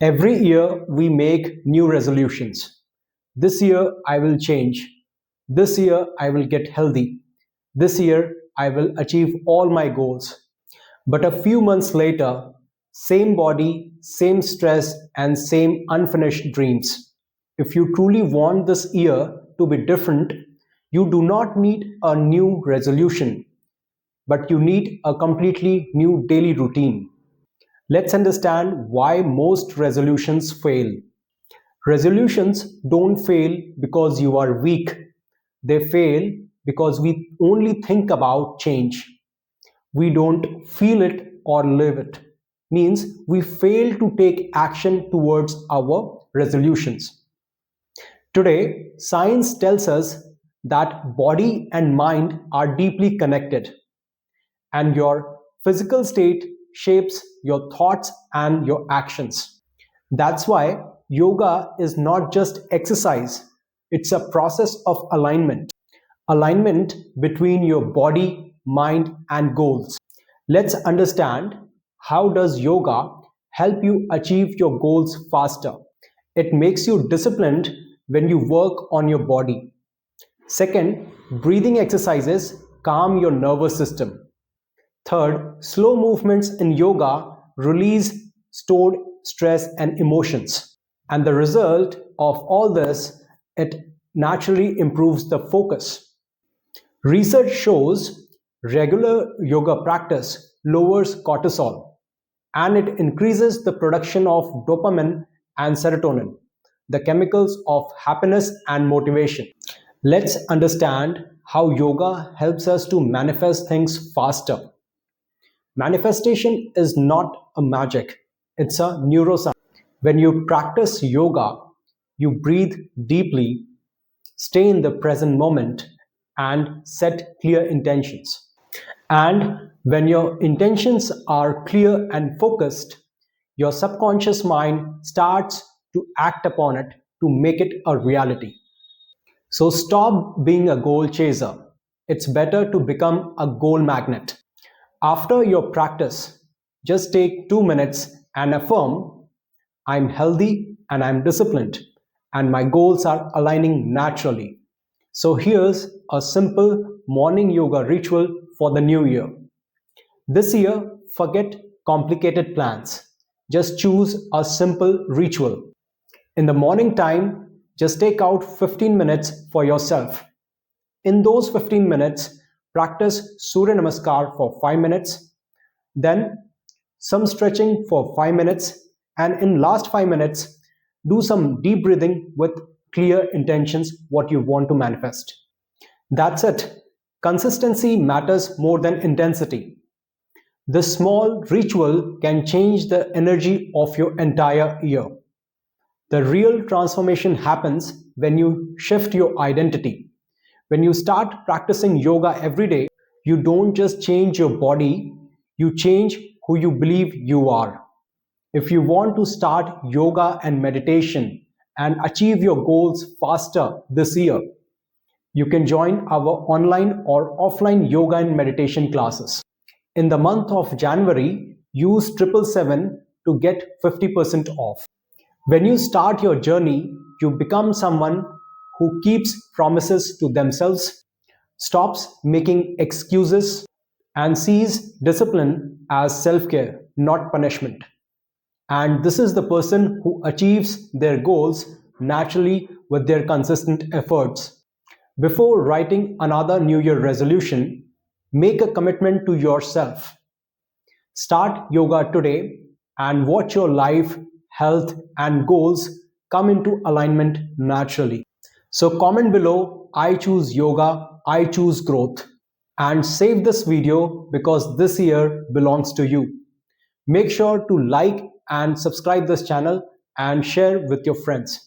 Every year we make new resolutions. This year I will change. This year I will get healthy. This year I will achieve all my goals. But a few months later, same body, same stress, and same unfinished dreams. If you truly want this year to be different, you do not need a new resolution, but you need a completely new daily routine. Let's understand why most resolutions fail. Resolutions don't fail because you are weak. They fail because we only think about change. We don't feel it or live it. Means we fail to take action towards our resolutions. Today, science tells us that body and mind are deeply connected, and your physical state shapes your thoughts and your actions. That's why yoga is not just exercise, it's a process of alignment. Alignment between your body, mind, and goals. Let's understand, how does yoga help you achieve your goals faster? It makes you disciplined when you work on your body. Second, breathing exercises calm your nervous system. Third, slow movements in yoga release stored stress and emotions. And the result of all this, it naturally improves the focus. Research shows regular yoga practice lowers cortisol and it increases the production of dopamine and serotonin, the chemicals of happiness and motivation. Let's understand how yoga helps us to manifest things faster. Manifestation is not a magic, it's a neuroscience. When you practice yoga, you breathe deeply, stay in the present moment, and set clear intentions. And when your intentions are clear and focused, your subconscious mind starts to act upon it to make it a reality. So stop being a goal chaser. It's better to become a goal magnet. After your practice, just take 2 minutes and affirm, I'm healthy and I'm disciplined, and my goals are aligning naturally. So here's a simple morning yoga ritual for the new year. This year, forget complicated plans. Just choose a simple ritual. In the morning time, just take out 15 minutes for yourself. In those 15 minutes, practice Surya Namaskar for 5 minutes, then some stretching for 5 minutes, and in last 5 minutes, do some deep breathing with clear intentions what you want to manifest. That's it. Consistency matters more than intensity. This small ritual can change the energy of your entire year. The real transformation happens when you shift your identity. When you start practicing yoga every day, you don't just change your body, you change who you believe you are. If you want to start yoga and meditation and achieve your goals faster this year, you can join our online or offline yoga and meditation classes. In the month of January, use 777 to get 50% off. When you start your journey, you become someone who keeps promises to themselves, stops making excuses, and sees discipline as self-care, not punishment. And this is the person who achieves their goals naturally with their consistent efforts. Before writing another New Year resolution, make a commitment to yourself. Start yoga today and watch your life, health, and goals come into alignment naturally. So comment below, I choose yoga, I choose growth, and save this video because this year belongs to you. Make sure to like and subscribe this channel and share with your friends.